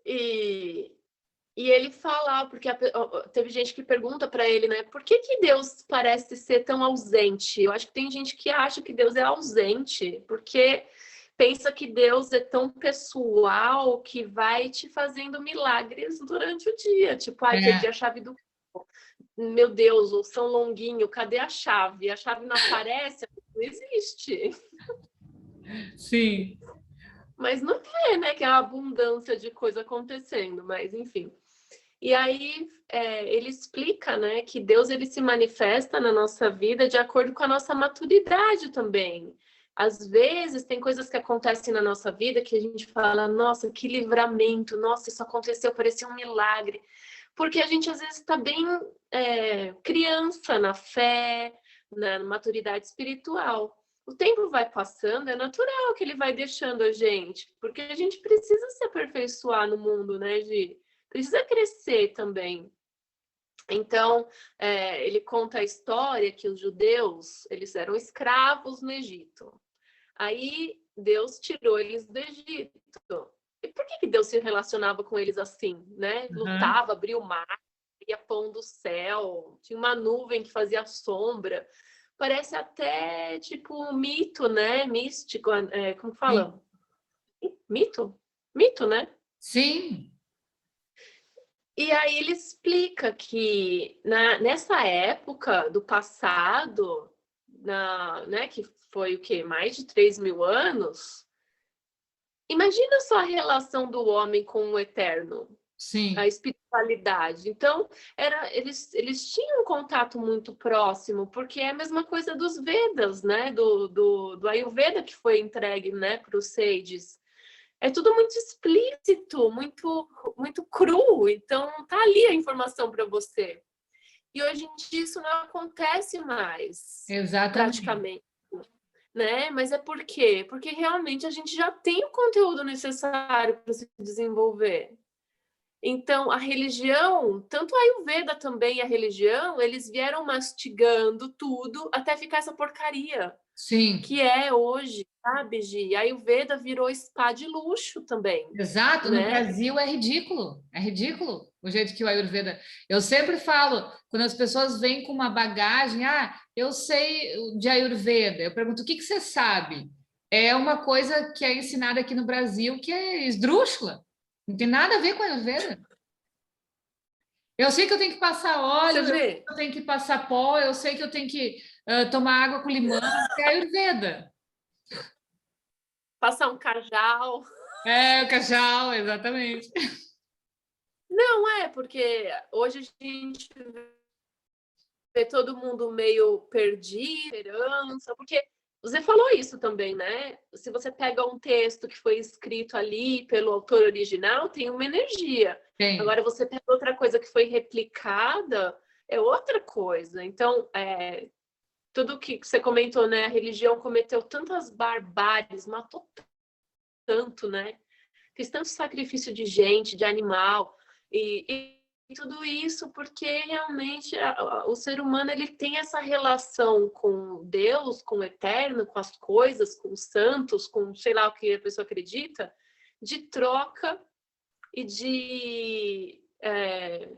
E, e ele fala, porque teve gente que pergunta para ele, né, por que que Deus parece ser tão ausente? Eu acho que tem gente que acha que Deus é ausente, porque pensa que Deus é tão pessoal que vai te fazendo milagres durante o dia. Tipo, ai, perdi é, a chave do carro. Meu Deus, o São Longuinho, cadê a chave? A chave não aparece, não existe. sim. Mas não é, né? Que é a abundância de coisa acontecendo, mas enfim. E aí ele explica, né, que Deus ele se manifesta na nossa vida de acordo com a nossa maturidade também. Às vezes tem coisas que acontecem na nossa vida que a gente fala, nossa, que livramento, nossa, isso aconteceu, parecia um milagre. Porque a gente às vezes está bem criança na fé, na maturidade espiritual. O tempo vai passando, é natural que ele vai deixando a gente, porque a gente precisa se aperfeiçoar no mundo, né, Gi? Precisa crescer também. Então, ele conta a história que os judeus, eles eram escravos no Egito. Aí Deus tirou eles do Egito. E por que Deus se relacionava com eles assim, né? Aham. Lutava, abria o mar, ia pão do céu, tinha uma nuvem que fazia sombra. Parece até tipo um mito, né? Místico, como Sim. fala? Mito? Mito, né? Sim. E aí ele explica que nessa época do passado, né, que foi o quê? Mais de 3.000 anos, imagina só a relação do homem com o eterno. Sim. a espiritualidade. Então, eles tinham um contato muito próximo, porque é a mesma coisa dos Vedas, né? Do Ayurveda que foi entregue, né, para os sages. É tudo muito explícito, muito cru. Então, tá ali a informação para você. E hoje em dia isso não acontece mais, Exatamente. praticamente. Né? Mas é por quê? Porque realmente a gente já tem o conteúdo necessário para se desenvolver. Então, a religião, tanto a Ayurveda também, a religião, eles vieram mastigando tudo até ficar essa porcaria Sim. que é hoje, sabe, Gi? A Ayurveda virou spa de luxo também, Exato, no né? Brasil é ridículo o jeito que o Ayurveda. Eu sempre falo, quando as pessoas vêm com uma bagagem, eu sei de Ayurveda, eu pergunto, o que que você sabe? É uma coisa que é ensinada aqui no Brasil que é esdrúxula, não tem nada a ver com a Ayurveda. Eu sei que eu tenho que passar Você óleo, eu sei vê? que eu tenho que passar pó, eu sei que eu tenho que tomar água com limão, é Ayurveda. Passar um cajal. É, o cajal, exatamente. Não é, porque hoje a gente vê todo mundo meio perdido, esperança, porque você falou isso também, né? Se você pega um texto que foi escrito ali pelo autor original, tem uma energia. Tem. Agora, você pega outra coisa que foi replicada, é outra coisa. Então, tudo que você comentou, né? A religião cometeu tantas barbáries, matou tanto, né? Fez tanto sacrifício de gente, de animal, e tudo isso porque realmente o ser humano ele tem essa relação com Deus, com o eterno, com as coisas, com os santos, com sei lá o que a pessoa acredita, de troca e de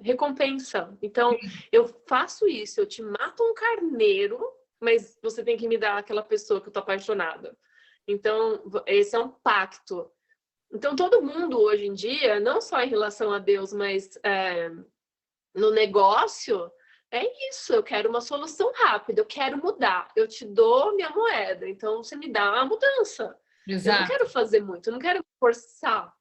recompensa. Então, eu faço isso, eu te mato um carneiro, mas você tem que me dar aquela pessoa que eu tô apaixonada. Então, esse é um pacto. Então, todo mundo hoje em dia, não só em relação a Deus, mas no negócio, é isso. Eu quero uma solução rápida, eu quero mudar. Eu te dou minha moeda, então você me dá a mudança. Eu não Exato. quero fazer muito, eu não quero forçar.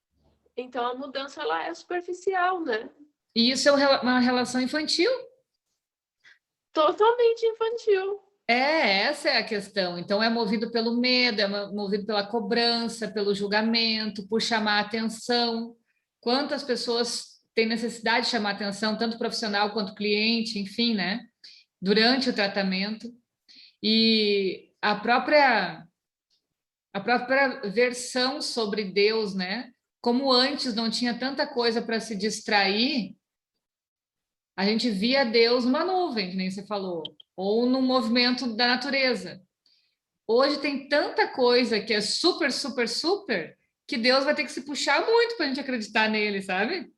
Então, a mudança ela é superficial, né? E isso é uma relação infantil. Totalmente infantil. Essa é a questão. Então, é movido pelo medo, movido pela cobrança, pelo julgamento, por chamar atenção. Quantas pessoas têm necessidade de chamar atenção, tanto profissional quanto cliente, enfim, né? Durante o tratamento. E a própria versão sobre Deus, né? Como antes não tinha tanta coisa para se distrair, a gente via Deus numa nuvem, que nem você falou, ou no movimento da natureza. Hoje tem tanta coisa que é super, super, super, que Deus vai ter que se puxar muito para a gente acreditar nele, sabe?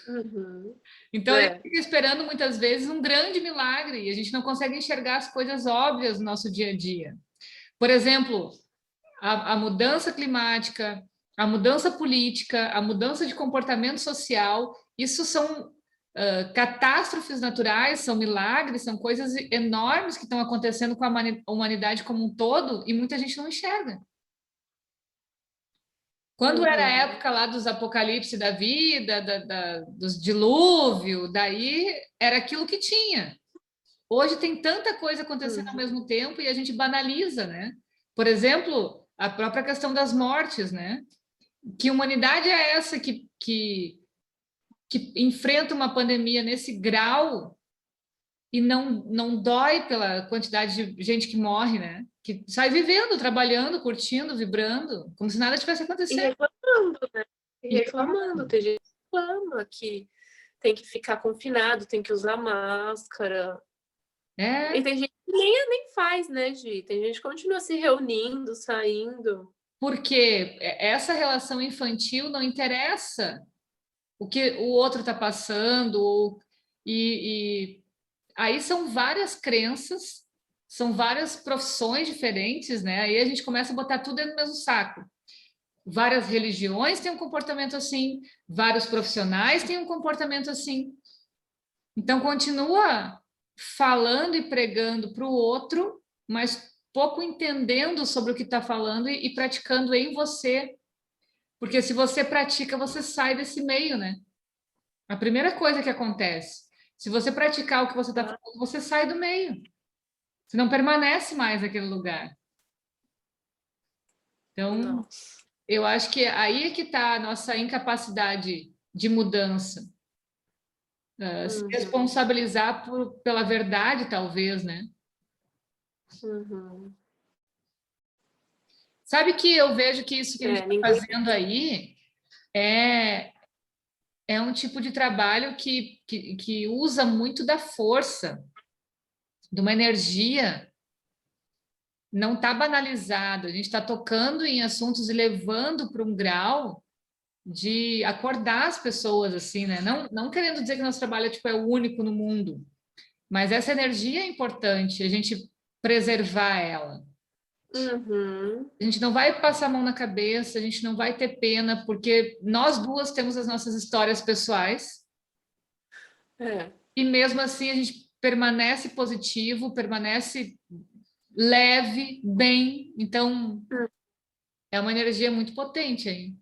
Uhum. Então a gente fica esperando muitas vezes um grande milagre e a gente não consegue enxergar as coisas óbvias no nosso dia a dia. Por exemplo, a mudança climática, a mudança política, a mudança de comportamento social, isso são catástrofes naturais, são milagres, são coisas enormes que estão acontecendo com a humanidade como um todo e muita gente não enxerga. Quando era a época lá dos apocalipse da vida, dos dilúvio, daí era aquilo que tinha. Hoje tem tanta coisa acontecendo ao mesmo tempo e a gente banaliza, né? Por exemplo, a própria questão das mortes, né? Que humanidade é essa que enfrenta uma pandemia nesse grau e não dói pela quantidade de gente que morre, né? Que sai vivendo, trabalhando, curtindo, vibrando, como se nada tivesse E acontecendo. reclamando, né? E E reclamando. Tem gente que reclama que tem que ficar confinado, tem que usar máscara. E tem gente que nem faz, né, Gi? Tem gente que continua se reunindo, saindo. porque essa relação infantil não interessa o que o outro está passando, e aí são várias crenças, são várias profissões diferentes, né? Aí a gente começa a botar tudo dentro do mesmo saco. Várias religiões têm um comportamento assim, vários profissionais têm um comportamento assim. Então, continua falando e pregando para o outro, mas pouco entendendo sobre o que está falando e praticando em você. Porque se você pratica, você sai desse meio, né? A primeira coisa que acontece. Se você praticar o que você está falando, você sai do meio. Você não permanece mais naquele lugar. Então, Nossa. eu acho que aí é que está a nossa incapacidade de mudança. Se Uhum, responsabilizar pela verdade, talvez, né? uhum. Sabe que eu vejo que isso que a gente está Ninguém. fazendo aí é, é um tipo de trabalho que usa muito da força, de uma energia, não está banalizado. A gente está tocando em assuntos e levando para um grau de acordar as pessoas, assim, né? Não querendo dizer que nosso trabalho tipo, é o único no mundo, mas essa energia é importante, a gente preservar ela. Uhum, A gente não vai passar a mão na cabeça, a gente não vai ter pena, porque nós duas temos as nossas histórias pessoais, é. e mesmo assim a gente permanece positivo, permanece leve, bem. Então, é uma energia muito potente aí.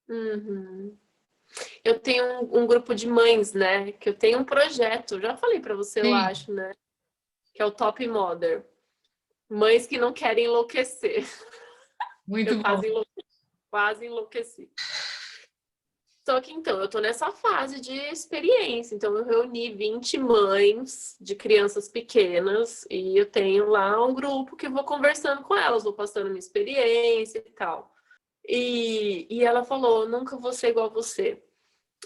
Uhum. Eu tenho um grupo de mães, né? Que eu tenho um projeto, já falei para você, eu Sim, acho, né? Que é o Top Mother. Mães que não querem enlouquecer. Eu muito bom. quase enlouqueci. Só que então, eu tô nessa fase de experiência. Então, eu reuni 20 mães de crianças pequenas e eu tenho lá um grupo que eu vou conversando com elas, vou passando minha experiência e tal. E ela falou: nunca vou ser igual a você.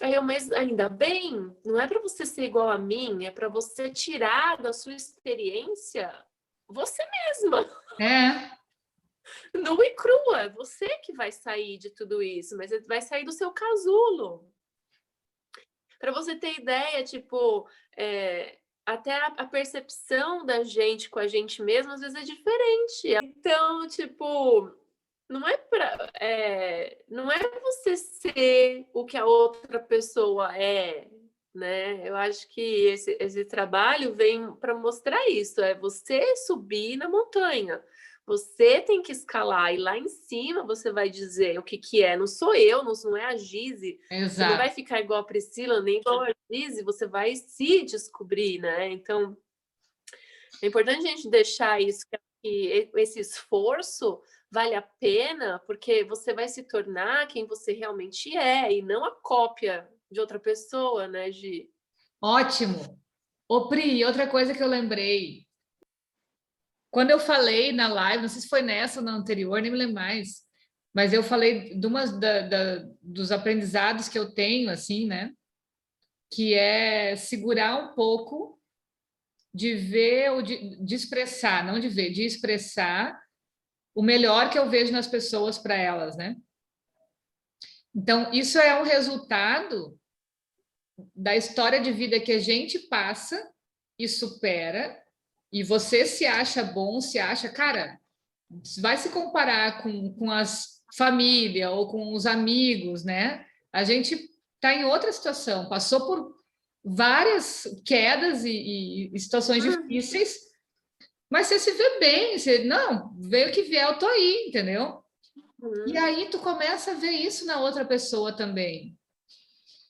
Aí eu, mas ainda bem, não é para você ser igual a mim, é para você tirar da sua experiência você mesma, É, nua e crua. É você que vai sair de tudo isso, mas vai sair do seu casulo. Para você ter ideia, tipo, até a percepção da gente com a gente mesmo às vezes é diferente. Então, tipo, não é você ser o que a outra pessoa é, né? Eu acho que esse trabalho vem para mostrar isso, é você subir na montanha. Você tem que escalar e lá em cima você vai dizer o que que é. Não sou eu, não é a Gize. Você não vai exato. ficar igual a Priscila, nem igual a Gize, você vai se descobrir, né? Então, é importante a gente deixar isso, que esse esforço vale a pena, porque você vai se tornar quem você realmente é, e não a cópia de outra pessoa, né, Gi? Ótimo. Ô, Pri, outra coisa que eu lembrei. Quando eu falei na live, não sei se foi nessa ou na anterior, nem me lembro mais, mas eu falei de dos aprendizados que eu tenho, assim, né? Que é segurar um pouco de ver ou de expressar, não de ver, de expressar o melhor que eu vejo nas pessoas para elas, né? Então, isso é um resultado da história de vida que a gente passa e supera, e você se acha bom, se acha, cara, vai se comparar com as família ou com os amigos, né? A gente está em outra situação, passou por várias quedas e situações difíceis, mas você se vê bem, você, não, veio que vier, eu tô aí, entendeu? E Uhum. aí tu começa a ver isso na outra pessoa também.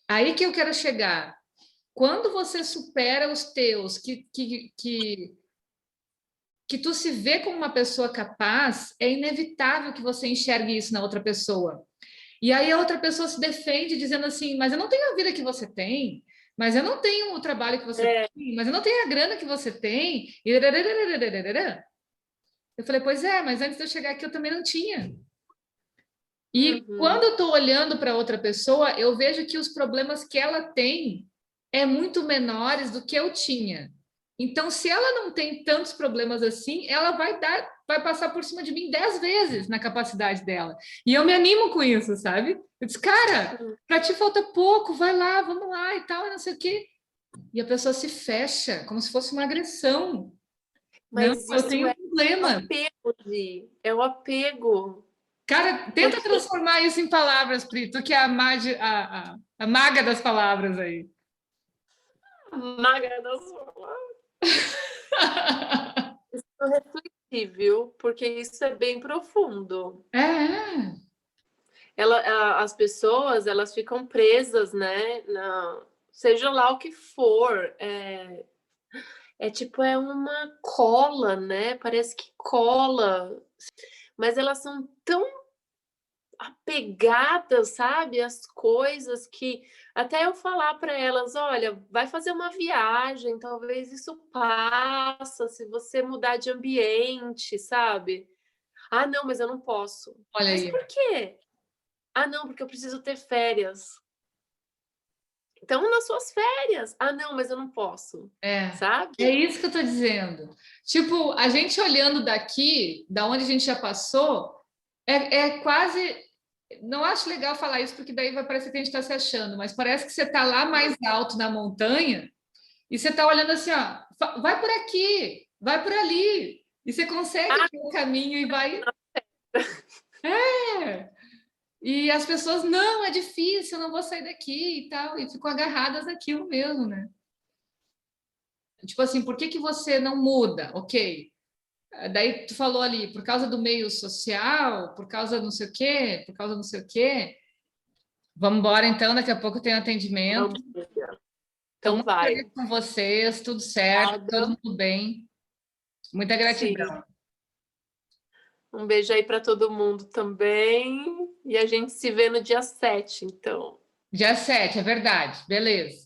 Aí que eu quero chegar. Quando você supera os teus, que tu se vê como uma pessoa capaz, é inevitável que você enxergue isso na outra pessoa. E aí a outra pessoa se defende dizendo assim: mas eu não tenho a vida que você tem, mas eu não tenho o trabalho que você É. tem, mas eu não tenho a grana que você tem. Eu falei: pois é, mas antes de eu chegar aqui eu também não tinha. E quando Uhum. eu estou olhando para outra pessoa, eu vejo que os problemas que ela tem é muito menores do que eu tinha. Então, se ela não tem tantos problemas assim, ela vai passar por cima de mim 10 vezes na capacidade dela. E eu me animo com isso, sabe? Eu disse, cara, para ti falta pouco, vai lá, vamos lá e tal, e não sei o quê. E a pessoa se fecha, como se fosse uma agressão. Não, Mas eu isso tenho é um o problema. apego, Gi. É o apego. Cara, tenta Porque transformar isso em palavras, Pri, tu que é a maga das palavras aí. a maga da sua eu refleti, viu? Porque isso é bem profundo. É, as pessoas, elas ficam presas, né? Seja lá o que for. É uma cola, né? Parece que cola. Mas elas são tão apegadas, sabe? As coisas que até eu falar para elas, olha, vai fazer uma viagem, talvez isso passa se você mudar de ambiente, sabe? Ah, não, mas eu não posso. Olha Mas aí. por quê? Ah, não, porque eu preciso ter férias. Então, nas suas férias. Ah, não, mas eu não posso. Sabe? É isso que eu estou dizendo. Tipo, a gente olhando daqui, da onde a gente já passou, é quase. Não acho legal falar isso, porque daí vai parecer que a gente está se achando, mas parece que você está lá mais alto na montanha e você está olhando assim, ó, vai por aqui, vai por ali, e você consegue ver o caminho e vai. É. E as pessoas, não, é difícil, eu não vou sair daqui e tal, e ficam agarradas naquilo mesmo, né? Tipo assim, por que que você não muda? Ok. Daí tu falou ali, por causa do meio social, por causa não sei o quê, por causa não sei o quê. Vamos embora então, daqui a pouco tem atendimento. Estou Então muito vai. feliz com vocês, tudo certo, todo mundo bem. Muita Sim. gratidão. Um beijo aí para todo mundo também. E a gente se vê no dia 7, então. Dia 7, é verdade. Beleza.